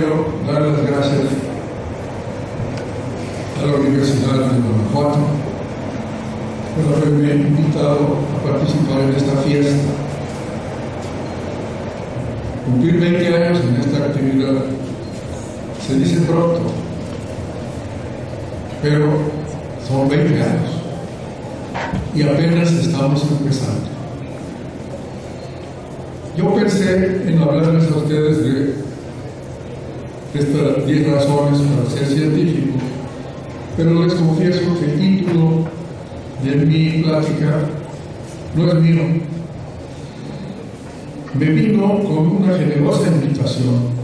quiero dar las gracias a la Universidad de Guanajuato por haberme invitado a participar en esta fiesta. Cumplir 20 años en esta actividad se dice pronto, pero son 20 años y apenas estamos empezando. Yo pensé en hablarles a ustedes de estas 10 razones para ser científico, pero les confieso que el título de mi plática no es mío. Me vino con una generosa invitación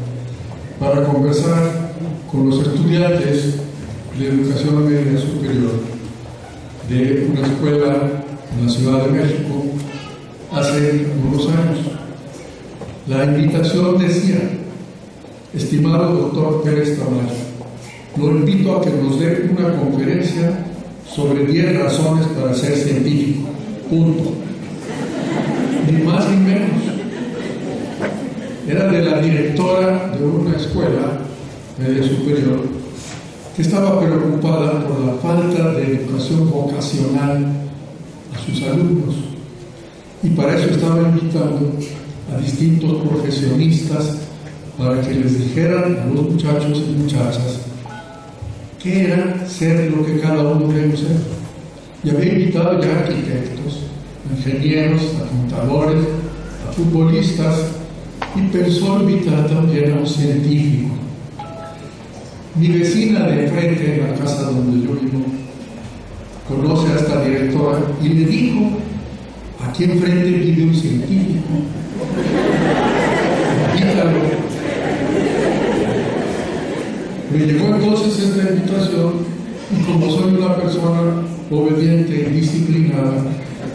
para conversar con los estudiantes de educación media superior de una escuela en la Ciudad de México hace unos años. La invitación decía: estimado doctor Pérez Tamayo, lo invito a que nos dé una conferencia sobre 10 razones para ser científico. Punto. Ni más ni menos. Era de la directora de una escuela media superior que estaba preocupada por la falta de educación vocacional a sus alumnos, y para eso estaba invitando a distintos profesionistas para que les dijeran a los muchachos y muchachas qué era ser lo que cada uno debe ser. Y había invitado ya a arquitectos, a ingenieros, a contadores, a futbolistas, y pensó invitar también a un científico. Mi vecina de enfrente, en la casa donde yo vivo, conoce a esta directora y le dijo: aquí enfrente vive un científico, invítalo. Me llegó entonces esta invitación, y como soy una persona obediente y disciplinada,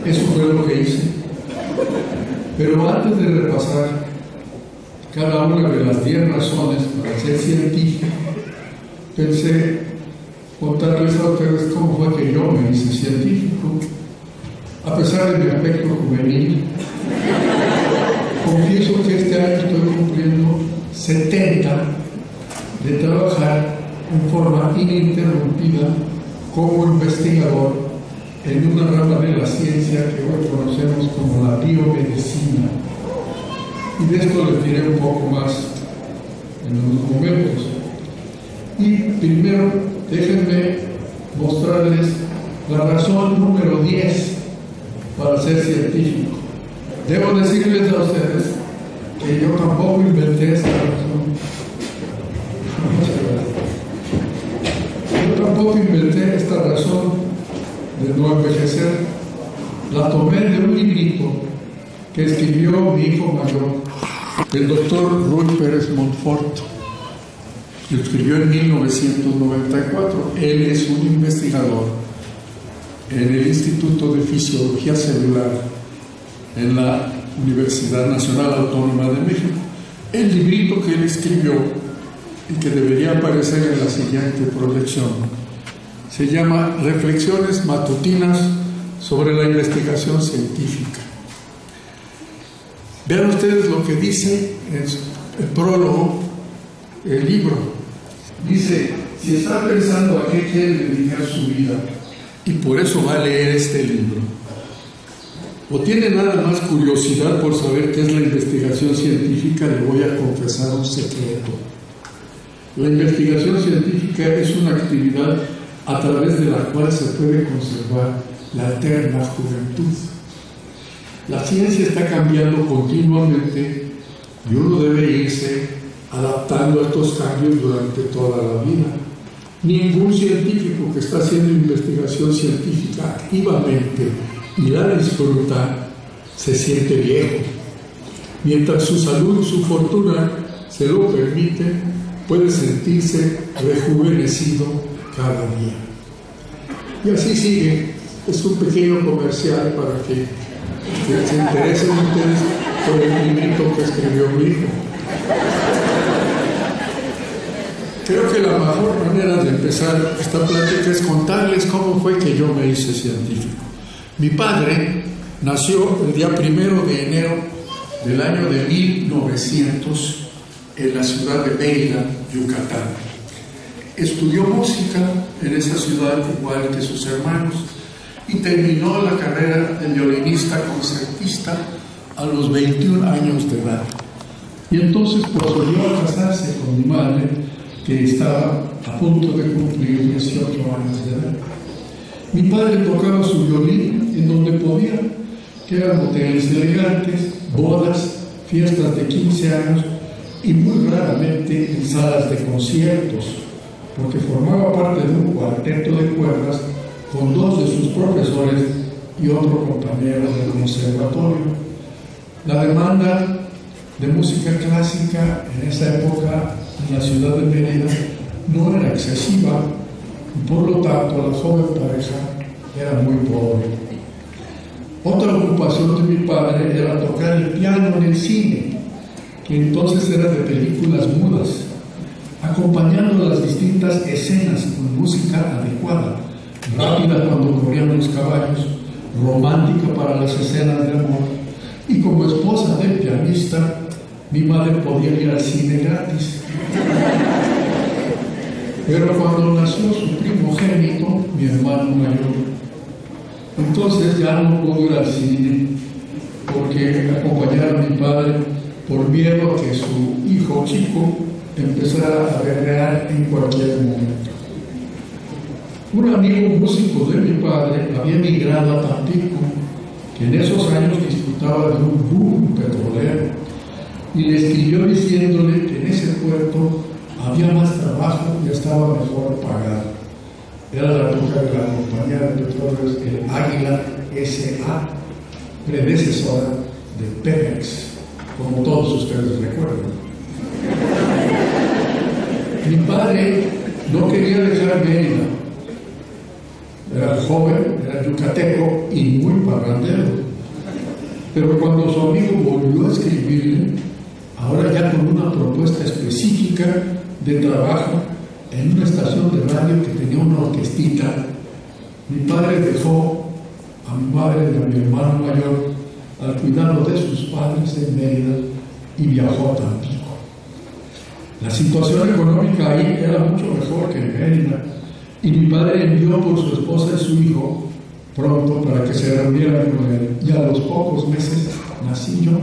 eso fue lo que hice. Pero antes de repasar cada una de las 10 razones para ser científico, pensé contarles a ustedes cómo fue que yo me hice científico. A pesar de mi aspecto juvenil, confieso que este año estoy cumpliendo 70 de trabajar en forma ininterrumpida como investigador en una rama de la ciencia que hoy conocemos como la biomedicina. Y de esto les diré un poco más en unos momentos. Y primero, déjenme mostrarles la razón número 10 para ser científico. Debo decirles a ustedes que yo tampoco inventé esta razón. Yo tampoco inventé esta razón de no envejecer. La tomé de un librito que escribió mi hijo mayor, el doctor Ruy Pérez Montfort. Lo escribió en 1994. Él es un investigador en el Instituto de Fisiología Celular en la Universidad Nacional Autónoma de México. El librito que él escribió y que debería aparecer en la siguiente proyección se llama Reflexiones matutinas sobre la investigación científica. Vean ustedes lo que dice en el prólogo del libro. Dice: si está pensando a qué quiere dedicar su vida y por eso va a leer este libro, o tiene nada más curiosidad por saber qué es la investigación científica, le voy a confesar un secreto. La investigación científica es una actividad a través de la cual se puede conservar la eterna juventud. La ciencia está cambiando continuamente y uno debe irse adaptando a estos cambios durante toda la vida. Ningún científico que está haciendo investigación científica activamente y la disfruta se siente viejo. Mientras su salud y su fortuna se lo permiten, puede sentirse rejuvenecido cada día. Y así sigue. Es un pequeño comercial para que se interesen ustedes por el librito que escribió mi hijo. Creo que la mejor manera de empezar esta plática es contarles cómo fue que yo me hice científico. Mi padre nació el día 1 de enero del año de 1900 en la ciudad de Mérida, Yucatán. Estudió música en esa ciudad igual que sus hermanos y terminó la carrera de violinista concertista a los 21 años de edad. Y entonces procedió a casarse con mi madre, que estaba a punto de cumplir 18 años de edad. Mi padre tocaba su violín en donde podía, que eran hoteles elegantes, bodas, fiestas de 15 años y muy raramente en salas de conciertos, porque formaba parte de un cuarteto de cuerdas con 2 de sus profesores y otro compañero del conservatorio. La demanda de música clásica en esa época en la ciudad de Mérida no era excesiva y por lo tanto la joven pareja era muy pobre. Otra ocupación de mi padre era tocar el piano en el cine, que entonces era de películas mudas, acompañando las distintas escenas con música adecuada, rápida cuando corrían los caballos, romántica para las escenas de amor, y como esposa del pianista, mi madre podía ir al cine gratis. Pero cuando nació su primogénito, mi hermano mayor, entonces ya no pudo ir al cine porque acompañar a mi padre por miedo a que su hijo chico empezara a berrear en cualquier momento. Un amigo músico de mi padre había emigrado a Tampico, que en esos años disfrutaba de un boom petrolero, y le escribió diciéndole que en ese puerto había más trabajo y estaba mejor pagado. Era la época de la compañía de petróleos, el Águila S.A., predecesora de Pemex, como todos ustedes recuerdan. Mi padre no quería dejar Mérida. Era joven, era yucateco y muy parrandero. Pero cuando su amigo volvió a escribirle, ahora ya con una propuesta específica de trabajo en una estación de radio que tenía una orquestita, mi padre dejó a mi madre y a mi hermano mayor al cuidado de sus padres en Mérida y viajó a Tampico. La situación económica ahí era mucho mejor que en Mérida, y mi padre envió por su esposa y su hijo pronto para que se reunieran con él, y a los pocos meses nací yo.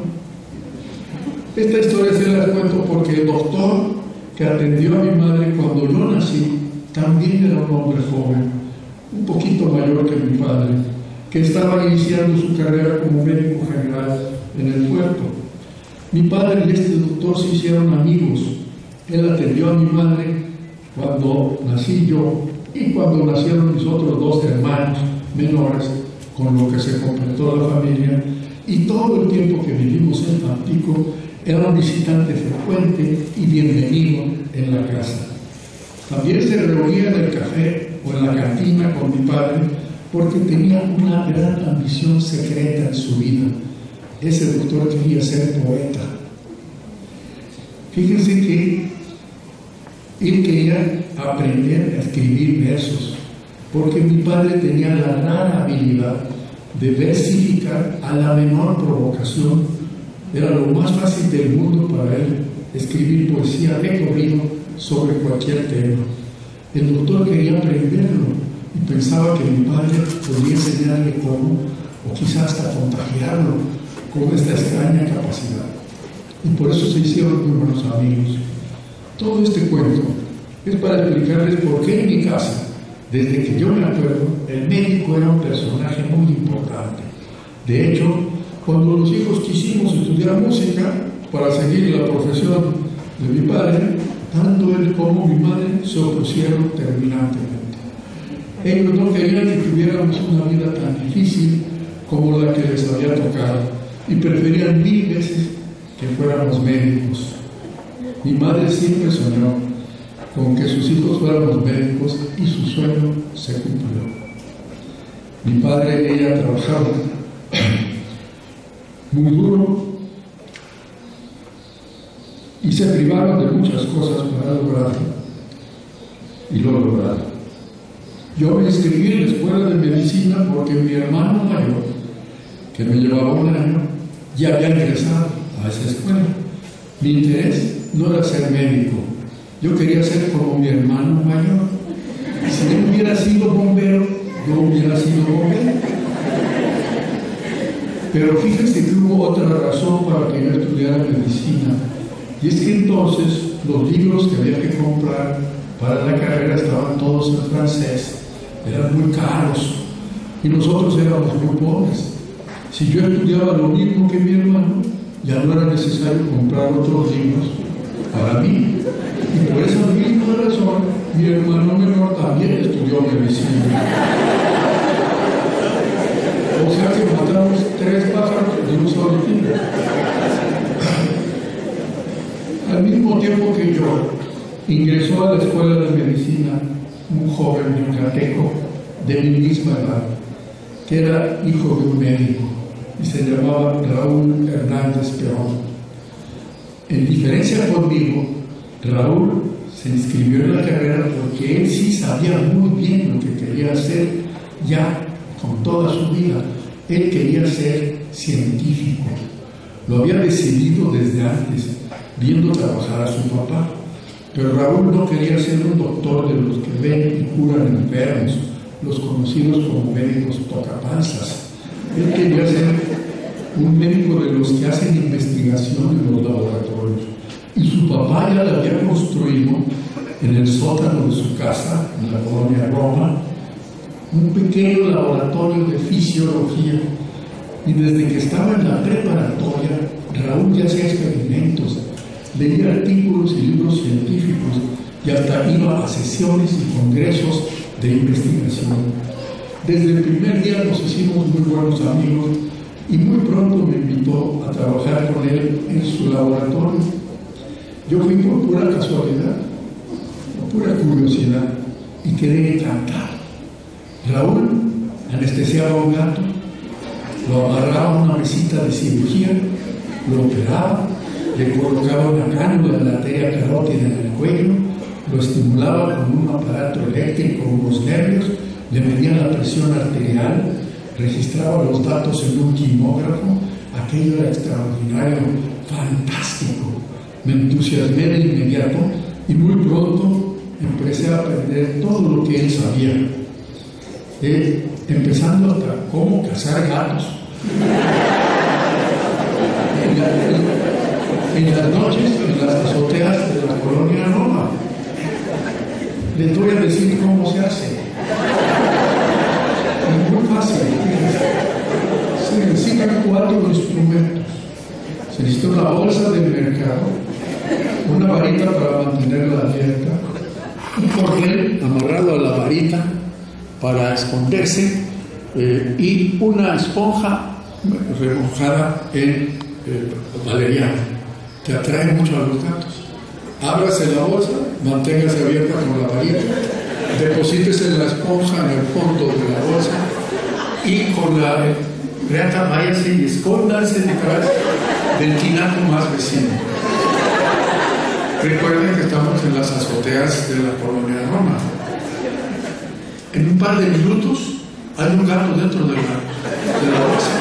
Esta historia se la cuento porque el doctor que atendió a mi madre cuando yo nací también era un hombre joven, un poquito mayor que mi padre, que estaba iniciando su carrera como médico general en el puerto. Mi padre y este doctor se hicieron amigos. Él atendió a mi madre cuando nací yo y cuando nacieron mis otros 2 hermanos menores, con lo que se completó la familia, y todo el tiempo que vivimos en Tampico era un visitante frecuente y bienvenido en la casa. También se reunía en el café o en la cantina con mi padre porque tenía una gran ambición secreta en su vida. Ese doctor quería ser poeta. Fíjense que él quería aprender a escribir versos, porque mi padre tenía la rara habilidad de versificar a la menor provocación. Era lo más fácil del mundo para él escribir poesía de corrido sobre cualquier tema. El doctor quería aprenderlo y pensaba que mi padre podía enseñarle cómo, o quizás hasta contagiarlo con esta extraña capacidad. Y por eso se hicieron muy buenos amigos. Todo este cuento es para explicarles por qué en mi casa, desde que yo me acuerdo, el médico era un personaje muy importante. De hecho, cuando los hijos quisimos estudiar música para seguir la profesión de mi padre, tanto él como mi madre se opusieron terminantemente. Ellos no querían que tuviéramos una vida tan difícil como la que les había tocado y preferían 1000 veces que fuéramos médicos. Mi madre siempre soñó con que sus hijos fuéramos médicos y su sueño se cumplió. Mi padre y ella trabajaban muy duro y se privaron de muchas cosas para lograrlo, y lo lograron. Yo me inscribí en la escuela de medicina porque mi hermano mayor, que me llevaba 1 año, ya había ingresado a esa escuela. Mi interés no era ser médico. Yo quería ser como mi hermano mayor. Si él hubiera sido bombero, yo hubiera sido bombero. Pero fíjense que hubo otra razón para que yo estudiara medicina. Y es que entonces los libros que había que comprar para la carrera estaban todos en francés. Eran muy caros. Y nosotros éramos muy pobres. Si yo estudiaba lo mismo que mi hermano, ya no era necesario comprar otros libros para mí. Y por esa misma razón, mi hermano menor también estudió medicina. O sea que matamos 3 pájaros de un solo tiro. Al mismo tiempo que yo, ingresó a la escuela de medicina un joven yucateco de mi misma edad, que era hijo de un médico y se llamaba Raúl Hernández Peón. En diferencia conmigo, Raúl se inscribió en la carrera porque él sí sabía muy bien lo que quería hacer ya con toda su vida. Él quería ser científico. Lo había decidido desde antes, viendo trabajar a su papá. Pero Raúl no quería ser un doctor de los que ven y curan enfermos, los conocidos como médicos tocapanzas. Él quería ser un médico de los que hacen investigación en los laboratorios. Y su papá ya le había construido en el sótano de su casa, en la colonia Roma, un pequeño laboratorio de fisiología. Y desde que estaba en la preparatoria, Raúl ya hacía experimentos, leía artículos y libros científicos y hasta iba a sesiones y congresos de investigación. Desde el primer día nos hicimos muy buenos amigos y muy pronto me invitó a trabajar con él en su laboratorio. Yo fui por pura casualidad, por pura curiosidad, y quedé encantado. Raúl anestesiaba a un gato, lo amarraba a una mesita de cirugía, lo operaba, le colocaba una cánula de la arteria carótida en el cuello, lo estimulaba con un aparato eléctrico, unos nervios, le medía la presión arterial, registraba los datos en un quimógrafo. Aquello era extraordinario, fantástico. Me entusiasmé de inmediato y muy pronto empecé a aprender todo lo que él sabía. Empezando hasta cómo cazar gatos. En las noches, en las azoteas de la colonia Roma. Les voy a decir cómo se hace. Es muy fácil. Se necesitan 4 instrumentos. Se necesita una bolsa del mercado, una varita para mantenerla abierta, un cordel amarrado a la varita para esconderse y una esponja remojada en valeriana, que atrae mucho a los gatos. Ábrase la bolsa, manténgase abierta con la varita, deposítese la esponja en el fondo de la bolsa y con la reata váyase y escóndanse detrás del tinaco más vecino. Recuerden que estamos en las azoteas de la colonia Roma. En un par de minutos hay un gato dentro de la bolsa.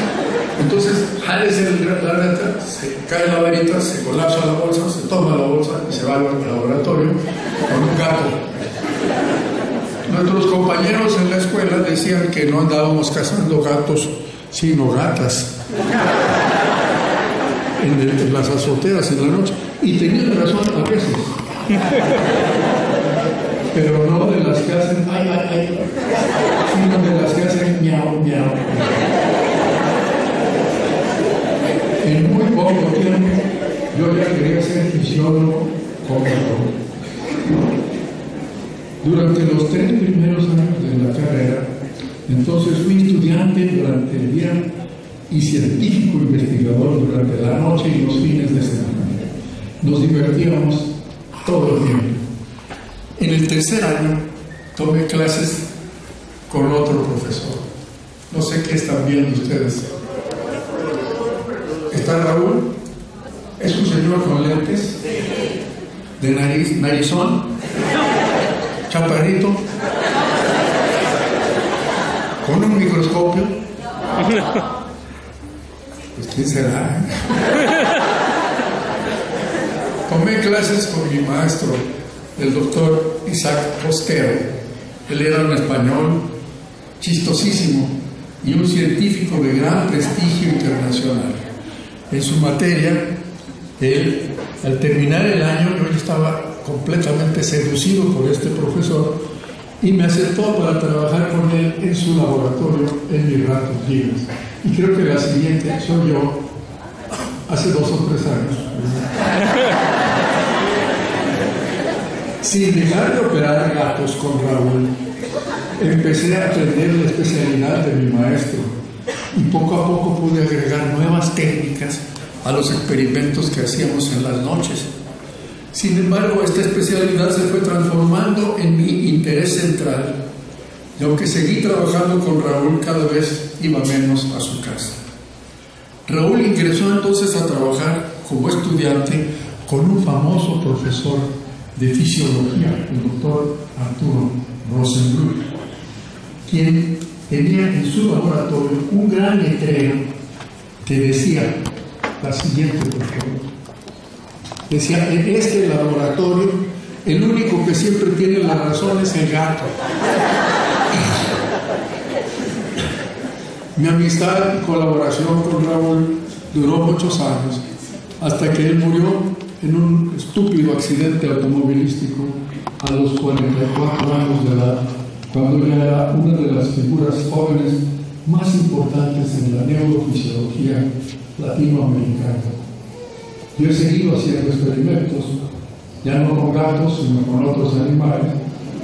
Entonces, jálese la reata, se cae la varita, se colapsa la bolsa, se toma la bolsa y se va al laboratorio con un gato. Nuestros compañeros en la escuela decían que no andábamos cazando gatos, sino gatas en las azoteas en la noche. Y tenían razón a veces. Pero no de las que hacen ay, ay, ay, sino de las que hacen miau, miau. En muy poco tiempo yo ya quería ser fisiólogo como yo. Durante los 3 primeros años de la carrera, entonces fui estudiante durante el día y científico investigador durante la noche y los fines de semana. Nos divertíamos todo el tiempo. En el tercer año tomé clases con otro profesor. No sé qué están viendo ustedes. ¿Está Raúl? ¿Es un señor con lentes? ¿De narizón? ¿Chaparrito? ¿Con un microscopio? Pues ¿quién será? Tomé clases con mi maestro, el doctor Isaac Postero. Él era un español chistosísimo y un científico de gran prestigio internacional. En su materia, él, al terminar el año, yo estaba completamente seducido por este profesor y me aceptó para trabajar con él en su laboratorio en mis ratos libres. Y creo que la siguiente soy yo, hace 2 o 3 años. Sin dejar de operar gatos con Raúl, empecé a aprender la especialidad de mi maestro y poco a poco pude agregar nuevas técnicas a los experimentos que hacíamos en las noches. Sin embargo, esta especialidad se fue transformando en mi interés central, y aunque seguí trabajando con Raúl, cada vez iba menos a su casa. Raúl ingresó entonces a trabajar como estudiante con un famoso profesor de fisiología, el doctor Arturo Rosenbluth, quien tenía en su laboratorio un gran letrero que decía la siguiente, por favor. Decía: en este laboratorio el único que siempre tiene la razón es el gato. Mi amistad y colaboración con Raúl duró muchos años, hasta que él murió en un estúpido accidente automovilístico a los 44 años de edad, cuando ya era una de las figuras jóvenes más importantes en la neurofisiología latinoamericana. Yo he seguido haciendo experimentos, ya no con gatos, sino con otros animales,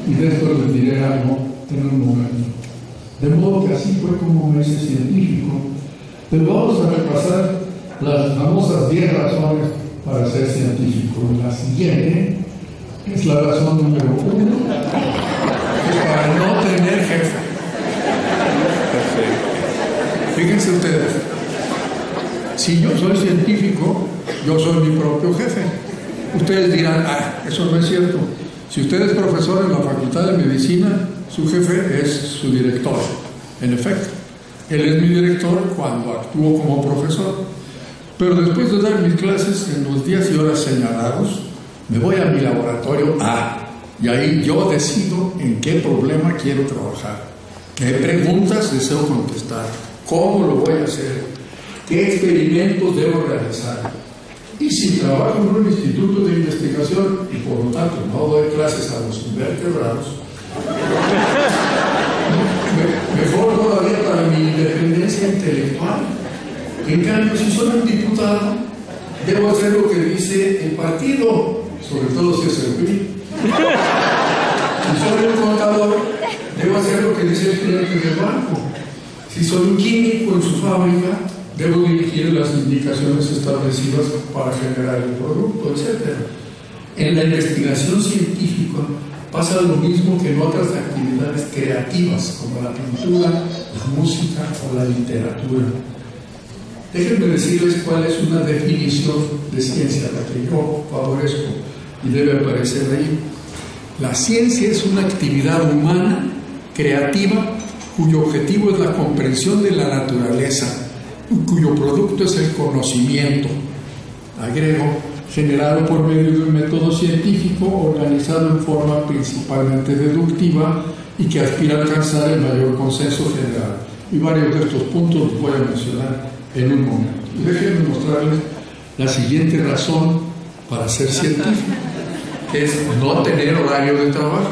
y de esto les diré algo en un momento. De modo que así fue como me hice científico. Pero vamos a repasar las famosas 10 razones para ser científico. La siguiente es la razón número 1, es para no tener jefe. Fíjense ustedes, si yo soy científico, yo soy mi propio jefe. Ustedes dirán: eso no es cierto. Si usted es profesor en la Facultad de Medicina, su jefe es su director. En efecto, él es mi director cuando actúo como profesor. Pero después de dar mis clases en los días y horas señalados, me voy a mi laboratorio y ahí yo decido en qué problema quiero trabajar, qué preguntas deseo contestar, cómo lo voy a hacer, qué experimentos debo realizar. Y si trabajo en un instituto de investigación y por lo tanto no doy clases a los invertebrados, mejor todavía para mi independencia intelectual. En cambio, si soy un diputado, debo hacer lo que dice el partido, sobre todo si es el PRI. Si soy un contador, debo hacer lo que dice el gerente del banco. Si soy un químico en su fábrica, debo dirigir las indicaciones establecidas para generar el producto, etc. En la investigación científica pasa lo mismo que en otras actividades creativas, como la pintura, la música o la literatura. Déjenme decirles cuál es una definición de ciencia, la que yo favorezco y debe aparecer ahí. La ciencia es una actividad humana, creativa, cuyo objetivo es la comprensión de la naturaleza, cuyo producto es el conocimiento, agrego, generado por medio de un método científico organizado en forma principalmente deductiva y que aspira a alcanzar el mayor consenso general. Y varios de estos puntos los voy a mencionar en un momento. Y déjenme mostrarles la siguiente razón para ser científico, que es no tener horario de trabajo.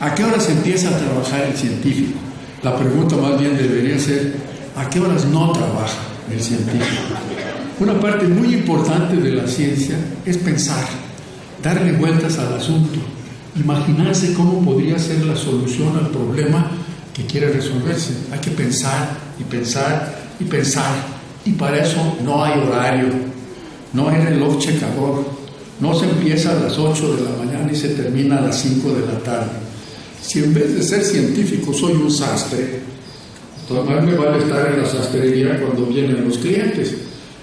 ¿A qué horas empieza a trabajar el científico? La pregunta más bien debería ser: ¿a qué horas no trabaja el científico? Una parte muy importante de la ciencia es pensar, darle vueltas al asunto, imaginarse cómo podría ser la solución al problema que quiere resolverse. Hay que pensar y pensar y pensar, y para eso no hay horario, no hay reloj checador, no se empieza a las 8 de la mañana y se termina a las 5 de la tarde. Si en vez de ser científico soy un sastre, más me vale estar en la sastrería cuando vienen los clientes.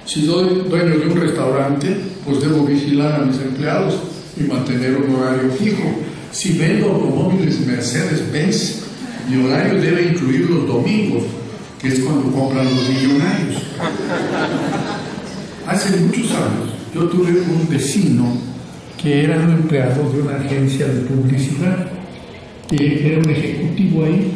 Si soy dueño de un restaurante, pues debo vigilar a mis empleados y mantener un horario fijo. Si vendo automóviles Mercedes-Benz, mi horario debe incluir los domingos, que es cuando compran los millonarios. Hace muchos años, Yo tuve un vecino que era un empleado de una agencia de publicidad, era un ejecutivo ahí,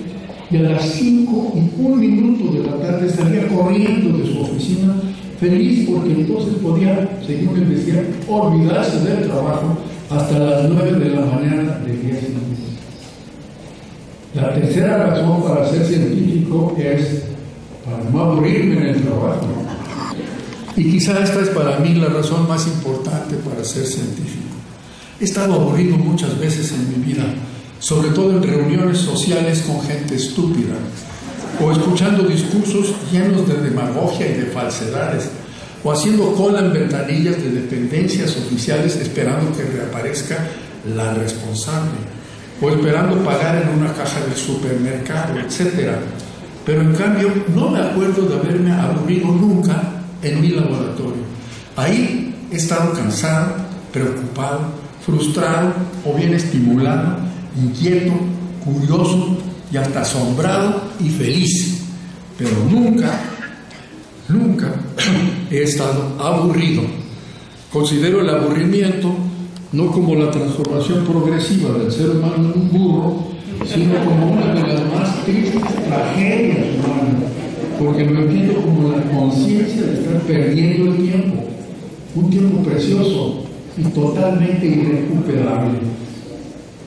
y a las 5:01 de la tarde salía corriendo de su oficina, feliz porque entonces podía, según él decía, olvidarse del trabajo hasta las 9 de la mañana del día siguiente. La tercera razón para ser científico es para no aburrirme en el trabajo. Y quizá esta es para mí la razón más importante para ser científico. He estado aburrido muchas veces en mi vida, sobre todo en reuniones sociales con gente estúpida, o escuchando discursos llenos de demagogia y de falsedades, o haciendo cola en ventanillas de dependencias oficiales esperando que reaparezca la responsable, o esperando pagar en una caja del supermercado, etc. Pero en cambio no me acuerdo de haberme aburrido nunca en mi laboratorio. Ahí he estado cansado, preocupado, frustrado o bien estimulado, inquieto, curioso y hasta asombrado y feliz. Pero nunca he estado aburrido. Considero el aburrimiento no como la transformación progresiva del ser humano en un burro, sino como una de las más tristes tragedias humanas, porque lo entiendo como la conciencia de estar perdiendo el tiempo, un tiempo precioso y totalmente irrecuperable,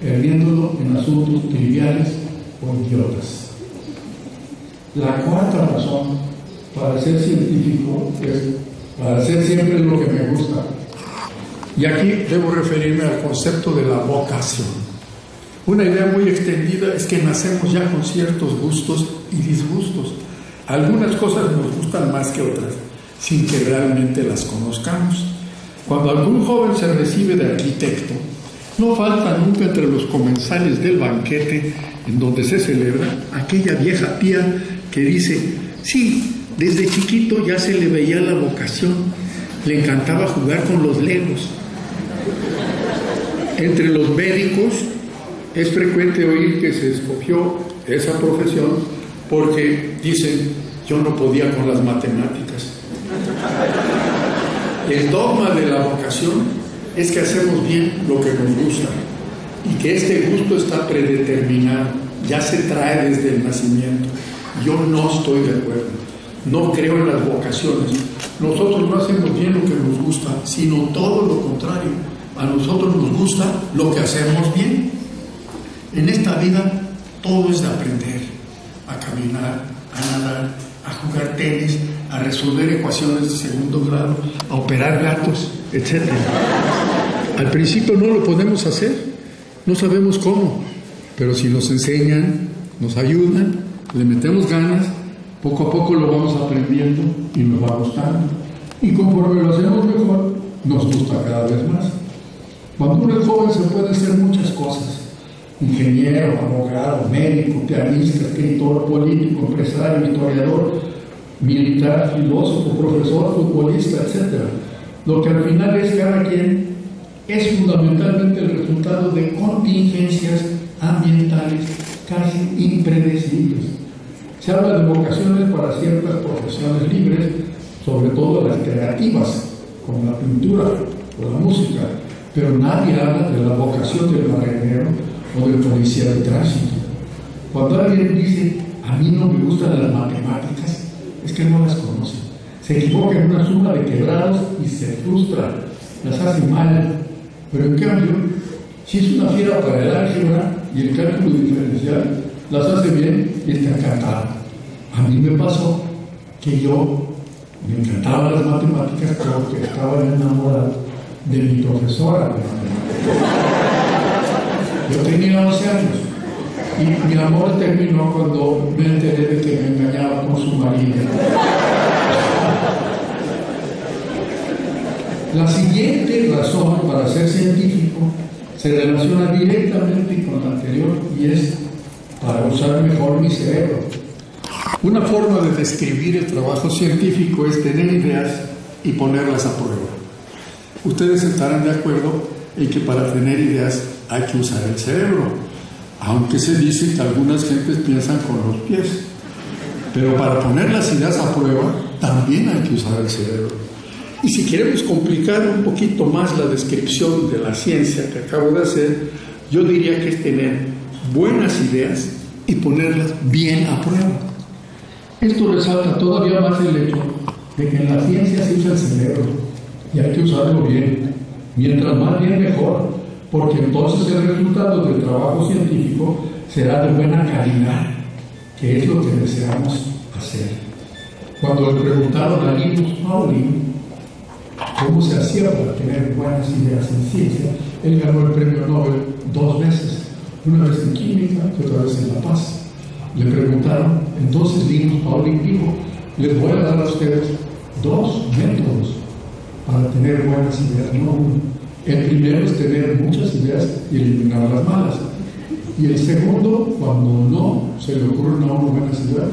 perdiéndolo en asuntos triviales o idiotas. La cuarta razón para ser científico es para hacer siempre lo que me gusta. Y aquí debo referirme al concepto de la vocación. Una idea muy extendida es que nacemos ya con ciertos gustos y disgustos. Algunas cosas nos gustan más que otras, sin que realmente las conozcamos. Cuando algún joven se recibe de arquitecto, no falta nunca entre los comensales del banquete en donde se celebra aquella vieja tía que dice: sí, desde chiquito ya se le veía la vocación, le encantaba jugar con los legos. Entre los médicos es frecuente oír que se escogió esa profesión porque dicen: yo no podía con las matemáticas. El dogma de la vocación es que hacemos bien lo que nos gusta y que este gusto está predeterminado, ya se trae desde el nacimiento. Yo no estoy de acuerdo, no creo en las vocaciones. Nosotros no hacemos bien lo que nos gusta, sino todo lo contrario. A nosotros nos gusta lo que hacemos bien. En esta vida todo es de aprender, a caminar, a nadar, a jugar tenis, a resolver ecuaciones de segundo grado, a operar gatos, etc. Al principio no lo podemos hacer, no sabemos cómo, pero si nos enseñan, nos ayudan, le metemos ganas, poco a poco lo vamos aprendiendo y nos va gustando. Y conforme lo hacemos mejor, nos gusta cada vez más. Cuando uno es joven se puede hacer muchas cosas: ingeniero, abogado, médico, pianista, escritor, político, empresario, historiador, militar, filósofo, profesor, futbolista, etc. Lo que al final es cada quien es fundamentalmente el resultado de contingencias ambientales casi impredecibles. Se habla de vocaciones para ciertas profesiones libres, sobre todo las creativas, como la pintura o la música, pero nadie habla de la vocación del marinero o del policía de tránsito. Cuando alguien dice: a mí no me gustan las matemáticas, es que no las conoce. Se equivoca en una suma de quebrados y se frustra, las hace mal. Pero en cambio, si es una fiera para el álgebra y el cálculo diferencial, las hace bien y está encantado. A mí me pasó que yo me encantaban las matemáticas porque estaba enamorado de mi profesora de matemáticas. Yo tenía 11 años y mi amor terminó cuando me enteré de que me engañaba con su marido. La siguiente razón para ser científico se relaciona directamente con la anterior y es para usar mejor mi cerebro. Una forma de describir el trabajo científico es tener ideas y ponerlas a prueba. Ustedes estarán de acuerdo en que para tener ideas hay que usar el cerebro, aunque se dice que algunas gentes piensan con los pies. Pero para poner las ideas a prueba también hay que usar el cerebro. Y si queremos complicar un poquito más la descripción de la ciencia que acabo de hacer, yo diría que es tener buenas ideas y ponerlas bien a prueba. Esto resalta todavía más el hecho de que en la ciencia se usa el cerebro y hay que usarlo bien. Mientras más bien mejor, porque entonces el resultado del trabajo científico será de buena calidad, que es lo que deseamos hacer. Cuando le preguntaron a Linus Pauling cómo se hacía para tener buenas ideas en ciencia, él ganó el premio Nobel 2 veces, una vez en química y otra vez en La Paz. Le preguntaron, entonces Linus Pauling dijo, les voy a dar a ustedes 2 métodos para tener buenas ideas, no uno. El primero es tener muchas ideas y eliminar las malas. Y el segundo, cuando no se le ocurren a uno buenas ideas,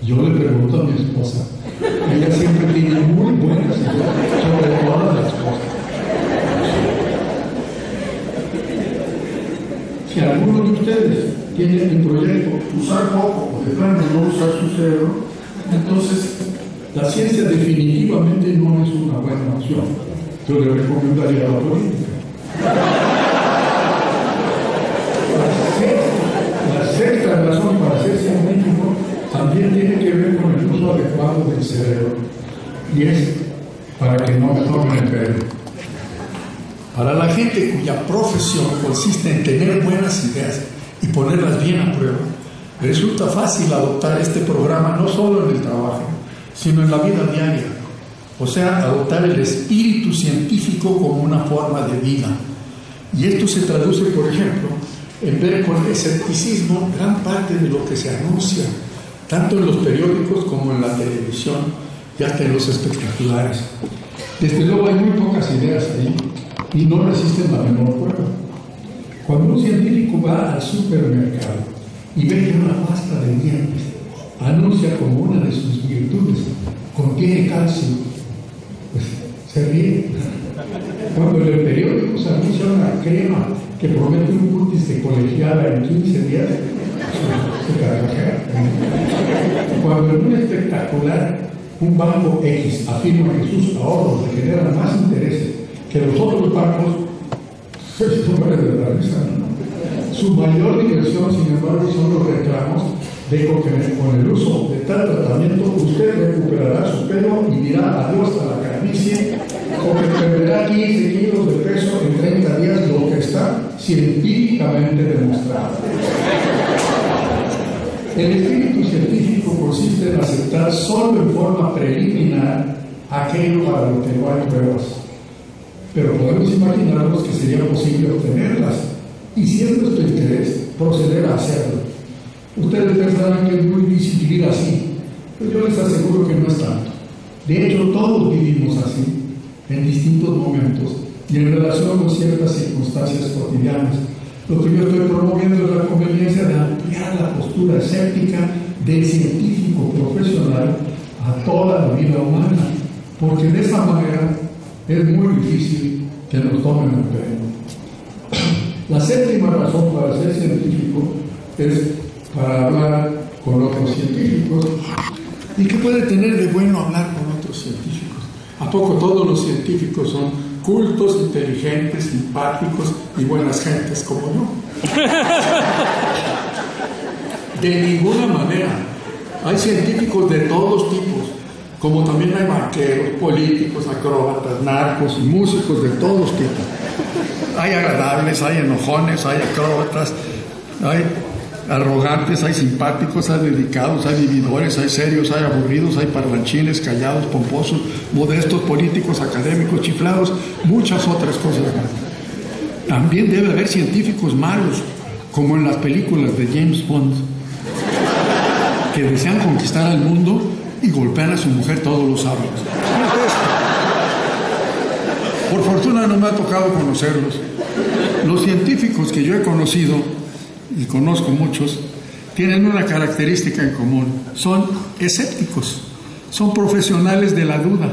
yo le pregunto a mi esposa. Ella siempre tiene muy buenas ideas sobre todas las cosas. Si alguno de ustedes tiene el proyecto usar poco o de plano no usar su cerebro, entonces la ciencia definitivamente no es una buena opción. Yo le recomendaría la política. La sexta razón para ser científico también tiene que ver con el uso adecuado del cerebro, y es para que no me tomen el pelo. Para la gente cuya profesión consiste en tener buenas ideas y ponerlas bien a prueba, resulta fácil adoptar este programa no solo en el trabajo, sino en la vida diaria. O sea, adoptar el espíritu científico como una forma de vida. Y esto se traduce, por ejemplo, en ver con escepticismo gran parte de lo que se anuncia, tanto en los periódicos como en la televisión y hasta en los espectaculares. Desde luego hay muy pocas ideas ahí y no resisten la menor prueba. Cuando un científico va al supermercado y ve que una pasta de dientes anuncia como una de sus virtudes contiene calcio, pues se ríe. Cuando en el periódico se anuncia una crema que promete un cutis de colegiala en 15 días, se carcajea. Cuando en un espectacular un banco X afirma que sus ahorros le generan más intereses que los otros bancos, pues muere de la risa, ¿no? Su mayor diversión, sin embargo, son los reclamos de que con el uso de tal tratamiento usted recuperará su pelo y dirá adiós a la calvicie, o que perderá 15 kilos de peso en 30 días, lo que está científicamente demostrado. El espíritu científico consiste en aceptar solo en forma preliminar aquello para lo que no hay pruebas. Pero podemos imaginarnos que sería posible obtenerlas y, si es nuestro interés, proceder a hacerlo. Ustedes pensarán que es muy difícil vivir así, pero yo les aseguro que no es tanto. De hecho, todos vivimos así, en distintos momentos y en relación con ciertas circunstancias cotidianas. Lo que yo estoy promoviendo es la conveniencia de ampliar la postura escéptica del científico profesional a toda la vida humana, porque de esa manera es muy difícil que nos tomen el pelo. La séptima razón para ser científico es para hablar con otros científicos. ¿Y qué puede tener de bueno hablar con otros científicos? ¿A poco todos los científicos son cultos, inteligentes, simpáticos y buenas gentes como yo? De ninguna manera. Hay científicos de todos tipos, como también hay banqueros, políticos, acróbatas, narcos y músicos de todos tipos. Hay agradables, hay enojones, hay acróbatas, hay arrogantes, hay simpáticos, hay dedicados, hay vividores, hay serios, hay aburridos, hay parlanchines, callados, pomposos, modestos, políticos, académicos, chiflados, muchas otras cosas más. También debe haber científicos malos, como en las películas de James Bond, que desean conquistar al mundo y golpean a su mujer todos los sábados. Por fortuna no me ha tocado conocerlos. Los científicos que yo he conocido, y conozco muchos, tienen una característica en común: son escépticos, son profesionales de la duda,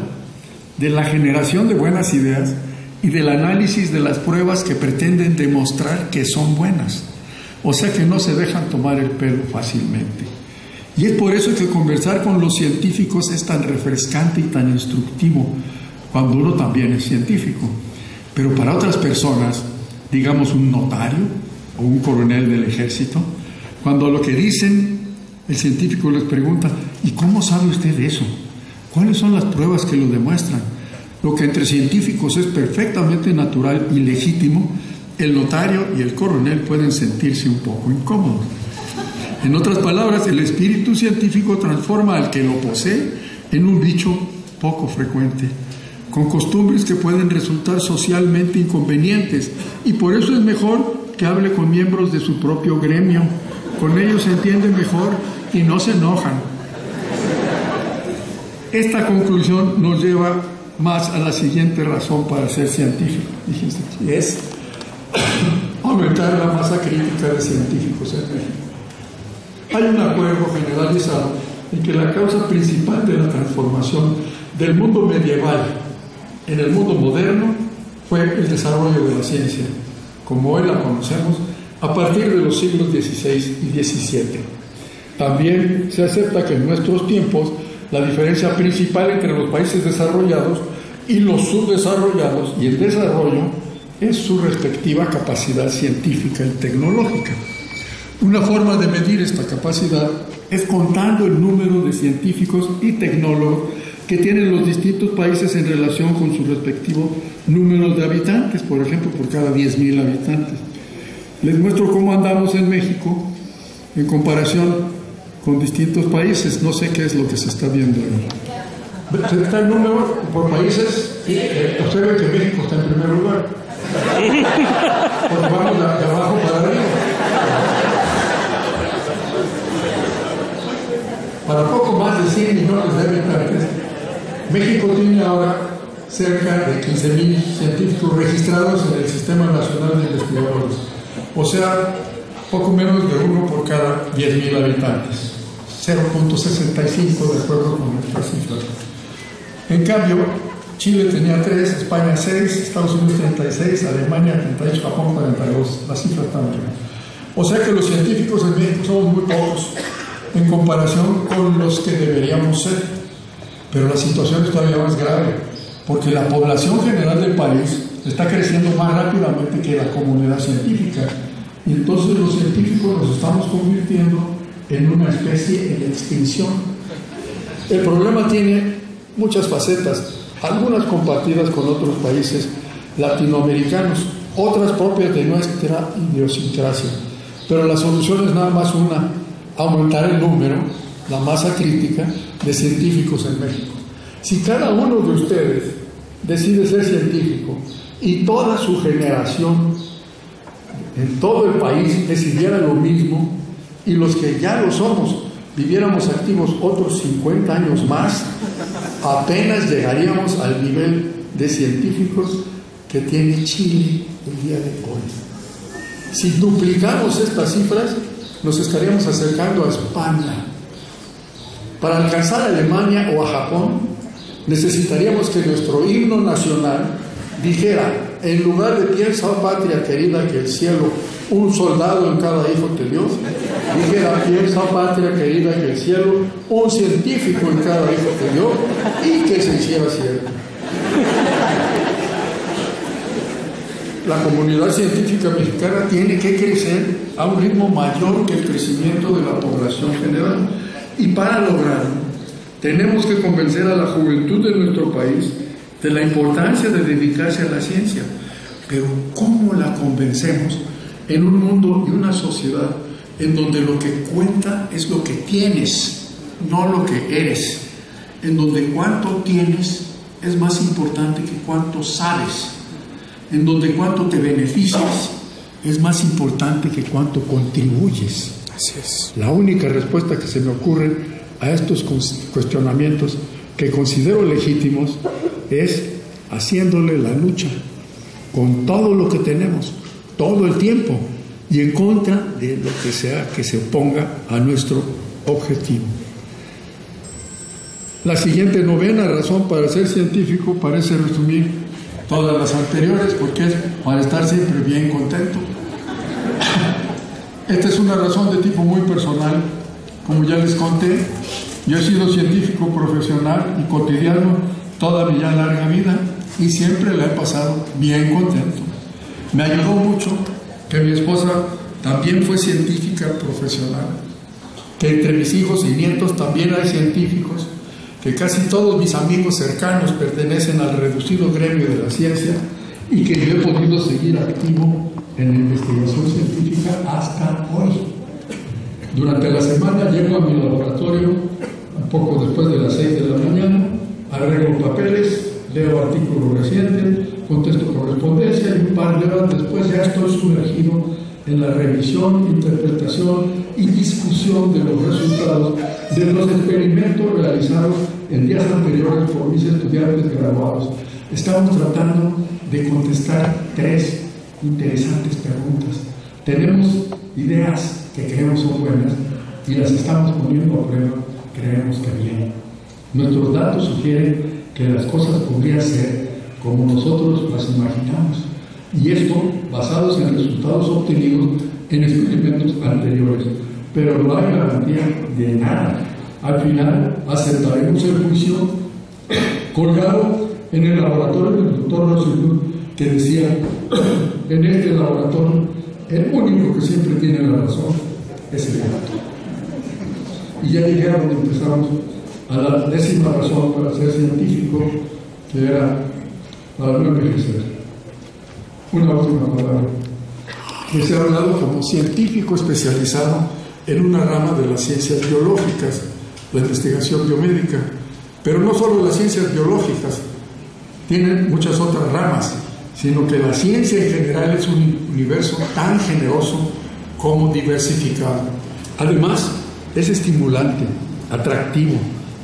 de la generación de buenas ideas y del análisis de las pruebas que pretenden demostrar que son buenas. O sea que no se dejan tomar el pelo fácilmente. Y es por eso que conversar con los científicos es tan refrescante y tan instructivo, cuando uno también es científico. Pero para otras personas, digamos un notario o un coronel del ejército, cuando lo que dicen, el científico les pregunta: ¿y cómo sabe usted eso? ¿Cuáles son las pruebas que lo demuestran? Lo que entre científicos es perfectamente natural y legítimo, el notario y el coronel pueden sentirse un poco incómodos. En otras palabras, el espíritu científico transforma al que lo posee en un bicho poco frecuente, con costumbres que pueden resultar socialmente inconvenientes, y por eso es mejor que hable con miembros de su propio gremio. Con ellos se entiende mejor y no se enojan. Esta conclusión nos lleva más a la siguiente razón para ser científico, y es aumentar la masa crítica de científicos en México. Hay un acuerdo generalizado en que la causa principal de la transformación del mundo medieval en el mundo moderno fue el desarrollo de la ciencia, como hoy la conocemos, a partir de los siglos XVI y XVII. También se acepta que en nuestros tiempos la diferencia principal entre los países desarrollados y los subdesarrollados y el desarrollo es su respectiva capacidad científica y tecnológica. Una forma de medir esta capacidad es contando el número de científicos y tecnólogos que tienen los distintos países en relación con su respectivo número de habitantes, por ejemplo, por cada 10,000 habitantes. Les muestro cómo andamos en México en comparación con distintos países. No sé qué es lo que se está viendo ahí. Está el número por países. Observen que México está en primer lugar. Porque vamos de abajo para arriba. Para poco más de 100 millones de habitantes, México tiene ahora cerca de 15,000 científicos registrados en el Sistema Nacional de Investigadores. O sea, poco menos de uno por cada 10,000 habitantes. 0.65 de acuerdo con nuestras cifras. En cambio, Chile tenía 3, España 6, Estados Unidos 36, Alemania 38, Japón 42. Las cifras también. O sea que los científicos en México somos muy pocos en comparación con los que deberíamos ser. Pero la situación es todavía más grave, porque la población general del país está creciendo más rápidamente que la comunidad científica. Y entonces los científicos nos estamos convirtiendo en una especie en extinción. El problema tiene muchas facetas, algunas compartidas con otros países latinoamericanos, otras propias de nuestra idiosincrasia. Pero la solución es nada más una: aumentar el número, la masa crítica de científicos en México. Si cada uno de ustedes decide ser científico y toda su generación en todo el país decidiera lo mismo, y los que ya lo somos viviéramos activos otros 50 años más, apenas llegaríamos al nivel de científicos que tiene Chile el día de hoy. Si duplicamos estas cifras, nos estaríamos acercando a España. Para alcanzar a Alemania o a Japón, necesitaríamos que nuestro himno nacional dijera, en lugar de piensa, oh patria querida, que el cielo un soldado en cada hijo te dio, dijera, piensa, oh patria querida, que el cielo un científico en cada hijo te dio, y que se hiciera cierto. La comunidad científica mexicana tiene que crecer a un ritmo mayor que el crecimiento de la población general. Y para lograrlo, tenemos que convencer a la juventud de nuestro país de la importancia de dedicarse a la ciencia. Pero ¿cómo la convencemos en un mundo y una sociedad en donde lo que cuenta es lo que tienes, no lo que eres? En donde cuánto tienes es más importante que cuánto sabes. En donde cuánto te beneficias es más importante que cuánto contribuyes. Así es. La única respuesta que se me ocurre a estos cuestionamientos que considero legítimos es haciéndole la lucha con todo lo que tenemos, todo el tiempo, y en contra de lo que sea que se oponga a nuestro objetivo. La siguiente novena razón para ser científico parece resumir todas las anteriores, porque es para estar siempre bien contento. Esta es una razón de tipo muy personal. Como ya les conté, yo he sido científico profesional y cotidiano toda mi ya larga vida y siempre la he pasado bien contento. Me ayudó mucho que mi esposa también fue científica profesional, que entre mis hijos y nietos también hay científicos, que casi todos mis amigos cercanos pertenecen al reducido gremio de la ciencia y que yo he podido seguir activo en la investigación científica hasta hoy. Durante la semana llego a mi laboratorio un poco después de las 6 de la mañana, arreglo papeles, leo artículos recientes, contesto correspondencia y un par de horas después ya estoy sumergido en la revisión, interpretación y discusión de los resultados de los experimentos realizados en días anteriores por mis estudiantes graduados. Estamos tratando de contestar 3 interesantes preguntas. Tenemos ideas que creemos son buenas y las estamos poniendo a prueba, creemos que bien. Nuestros datos sugieren que las cosas podrían ser como nosotros las imaginamos, y esto basados en resultados obtenidos en experimentos anteriores, pero no hay garantía de nada. Al final aceptaremos el juicio colgado en el laboratorio del doctor Rosenblum, que decía: en este laboratorio el único que siempre tiene la razón es el gato. Y ya llegaron donde empezamos a la 10ª razón para ser científico, que era para no envejecer. Una última palabra. Que se ha hablado como científico especializado en una rama de las ciencias biológicas, la investigación biomédica. Pero no solo las ciencias biológicas tienen muchas otras ramas, sino que la ciencia en general es un universo tan generoso como diversificado. Además, es estimulante, atractivo,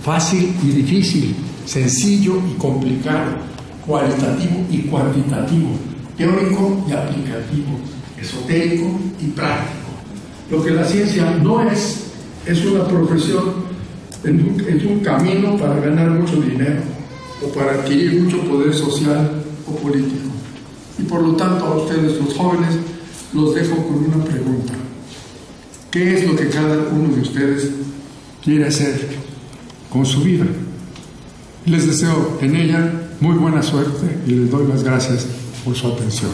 fácil y difícil, sencillo y complicado, cualitativo y cuantitativo, teórico y aplicativo, esotérico y práctico. Lo que la ciencia no es una profesión, es un camino para ganar mucho dinero o para adquirir mucho poder social o político. Y por lo tanto a ustedes, los jóvenes, los dejo con una pregunta. ¿Qué es lo que cada uno de ustedes quiere hacer con su vida? Les deseo en ella muy buena suerte y les doy las gracias por su atención.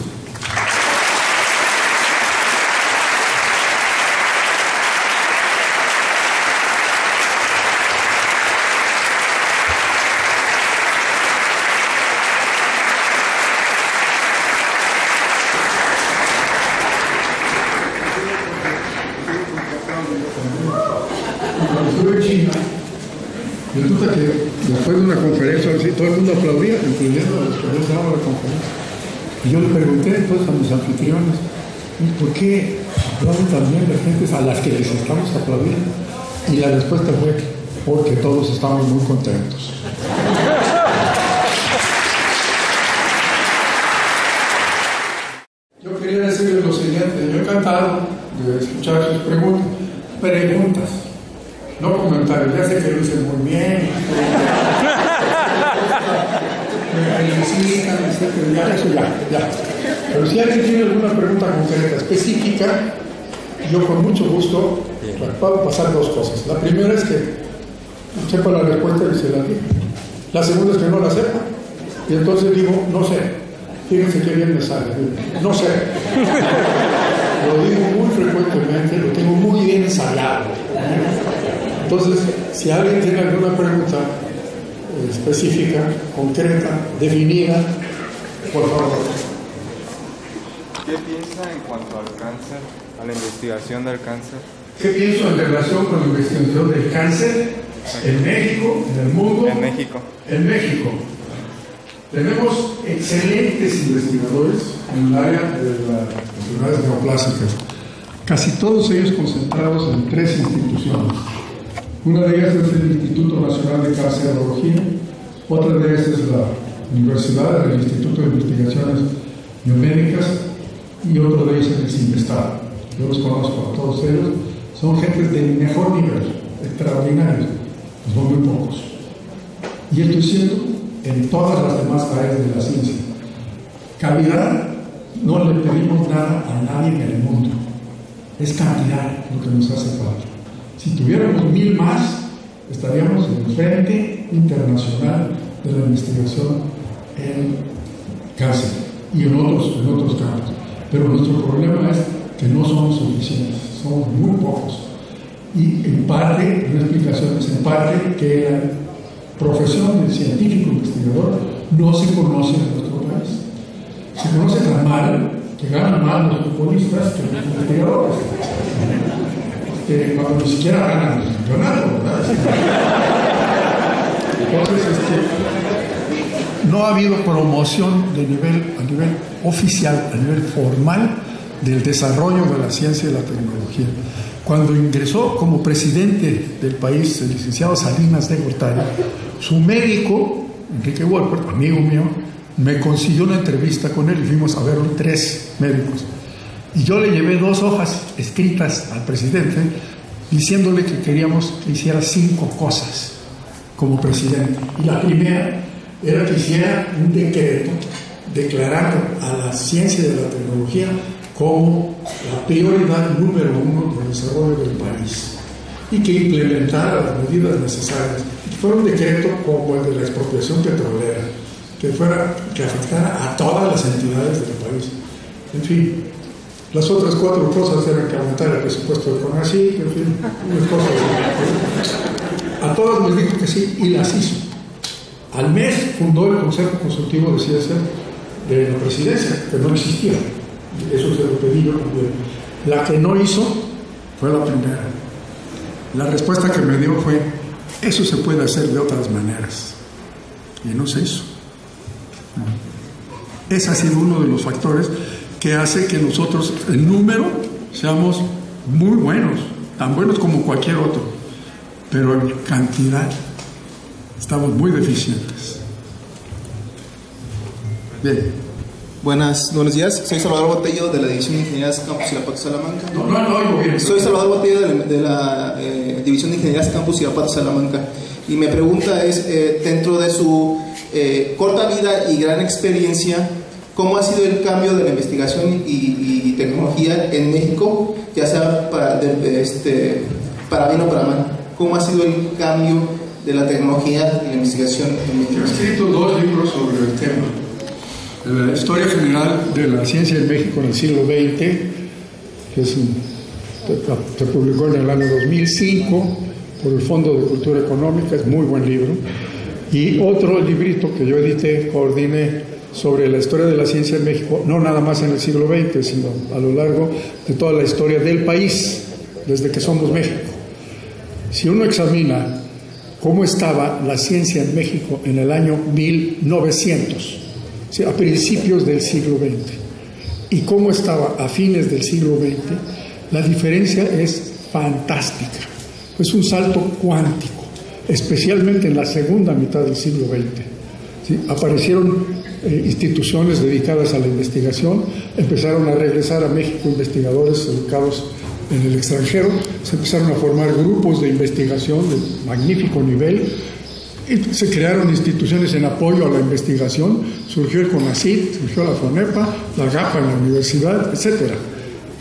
Cuando estuve en China, resulta que después de una conferencia, todo el mundo aplaudía, incluyendo a los que no daban la conferencia. Y yo le pregunté entonces a mis anfitriones: ¿por qué aplauden también las gentes a las que les estamos aplaudiendo? Y la respuesta fue: porque todos estamos muy contentos. Yo quería decirles lo siguiente: yo he encantado de escuchar sus preguntas, no comentarios. Ya sé que lo hice muy bien, me felicitan, ya. Pero si alguien tiene alguna pregunta concreta, específica, yo con mucho gusto puedo pasar 2 cosas. La primera es que sepa la respuesta y se la digo. La segunda es que no la sepa. Y entonces digo: no sé. Fíjense qué bien me sale. No sé. Lo digo muy frecuentemente, lo tengo muy bien ensayado. Entonces, si alguien tiene alguna pregunta específica, concreta, definida, por favor. ¿Qué piensa en cuanto al cáncer, a la investigación del cáncer? ¿Qué pienso en relación con la investigación del cáncer en México, en el mundo? En México. En México. Tenemos excelentes investigadores en el área de las enfermedades neoplásicas, casi todos ellos concentrados en 3 instituciones. Una de ellas es el Instituto Nacional de Cancerología, otra de ellas es la Universidad, el Instituto de Investigaciones Biomédicas, y otro de ellos es el CIMESTAD. Yo los conozco a todos ellos, son gentes de mejor nivel, extraordinarios, pues son muy pocos. Y esto es cierto en todas las demás áreas de la ciencia. Calidad, no le pedimos nada a nadie en el mundo, es cantidad lo que nos hace falta. Si tuviéramos 1000 más, estaríamos en el Frente Internacional de la investigación en cáncer y en otros campos. Pero nuestro problema es que no somos suficientes, somos muy pocos. Y en parte, una explicación es en parte que la profesión del científico investigador no se conoce en nuestro país. Se conoce tan mal que ganan más los futbolistas que los investigadores. Cuando ni siquiera ganan el campeonato, ¿verdad? Entonces, no ha habido promoción a nivel oficial, a nivel formal, del desarrollo de la ciencia y la tecnología. Cuando ingresó como presidente del país el licenciado Salinas de Gortari, su médico, Enrique Wolpert, amigo mío, me consiguió una entrevista con él y fuimos a verlo 3 médicos. Y yo le llevé 2 hojas escritas al presidente diciéndole que queríamos que hiciera 5 cosas como presidente. Y la primera era que hiciera un decreto declarando a la ciencia y a la tecnología como la prioridad número 1 del desarrollo del país y que implementara las medidas necesarias. Fuera un decreto como el de la expropiación petrolera, que afectara a todas las entidades del país. En fin, las otras 4 cosas eran que aumentara el presupuesto del CONACYT, en fin, unas cosas. A todas les dijo que sí y las hizo. Al mes fundó el Consejo Consultivo de Ciencia de la Presidencia, que no existía. Eso se lo pedí yo también. La que no hizo fue la primera. La respuesta que me dio fue: eso se puede hacer de otras maneras. Y no se hizo. Ese ha sido uno de los factores que hace que nosotros, en número, seamos muy buenos, tan buenos como cualquier otro, pero en cantidad estamos muy deficientes. Bien. Buenos días, soy Salvador Botello de la División de Ingenierías Campus Irapuato Salamanca. No, bien. Soy Salvador Botello de la División de Ingenierías Campus Irapuato Salamanca. Y mi pregunta es, dentro de su corta vida y gran experiencia, ¿cómo ha sido el cambio de la investigación y tecnología en México, ya sea para bien o para mal? ¿Cómo ha sido el cambio de la tecnología y la investigación en México? He escrito 2 libros sobre el tema. La historia general de la ciencia en México en el siglo XX, que se publicó en el año 2005 por el Fondo de Cultura Económica, es muy buen libro. Y otro librito que yo edité, coordiné, sobre la historia de la ciencia en México, no nada más en el siglo XX, sino a lo largo de toda la historia del país, desde que somos México. Si uno examina cómo estaba la ciencia en México en el año 1900, a principios del siglo XX, y cómo estaba a fines del siglo XX, la diferencia es fantástica. Es un salto cuántico, especialmente en la segunda mitad del siglo XX. ¿Sí? Aparecieron instituciones dedicadas a la investigación, empezaron a regresar a México investigadores educados en el extranjero, se empezaron a formar grupos de investigación de magnífico nivel, y se crearon instituciones en apoyo a la investigación, surgió el CONACYT, surgió la FONEPA, la GAPA en la universidad, etc.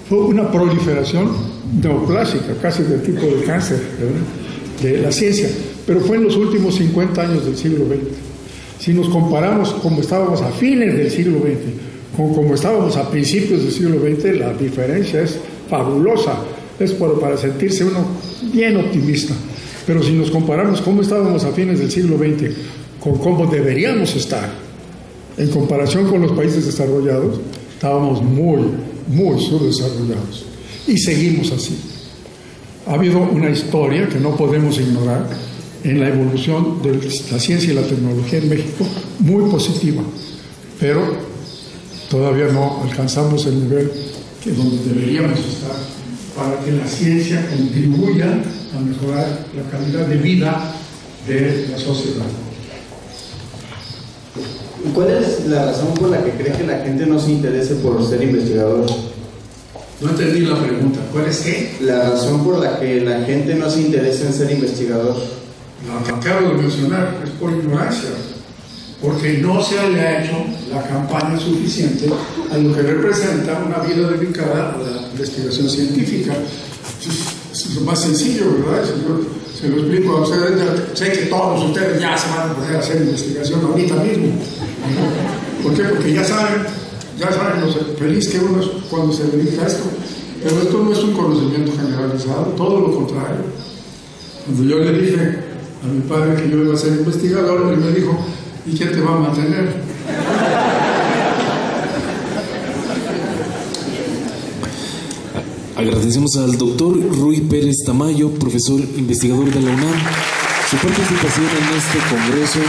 Fue una proliferación neoplásica, casi del tipo de cáncer, ¿verdad?, de la ciencia, pero fue en los últimos 50 años del siglo XX. Si nos comparamos como estábamos a fines del siglo XX con como estábamos a principios del siglo XX, la diferencia es fabulosa, es para sentirse uno bien optimista. Pero si nos comparamos cómo estábamos a fines del siglo XX con cómo deberíamos estar en comparación con los países desarrollados, estábamos muy, muy subdesarrollados. Y seguimos así. Ha habido una historia que no podemos ignorar en la evolución de la ciencia y la tecnología en México, muy positiva, pero todavía no alcanzamos el nivel que donde deberíamos estar para que la ciencia contribuya a mejorar la calidad de vida de la sociedad. ¿Cuál es la razón por la que cree que la gente no se interese por ser investigador? No entendí la pregunta. ¿Cuál es qué? La razón por la que la gente no se interesa en ser investigador. La que acabo de mencionar es por ignorancia, porque no se le ha hecho la campaña suficiente a lo que representa una vida dedicada a la investigación científica. es lo más sencillo, ¿verdad? Si yo se lo explico a ustedes, sé que todos ustedes ya se van a poder hacer investigación ahorita mismo. ¿Por qué? Porque ya saben lo feliz que uno es cuando se dedica a esto. Pero esto no es un conocimiento generalizado, todo lo contrario. Cuando yo le dije a mi padre que yo iba a ser investigador, él me dijo, ¿y quién te va a mantener? Agradecemos al doctor Rui Pérez Tamayo, profesor investigador de la UNAM, su participación en este congreso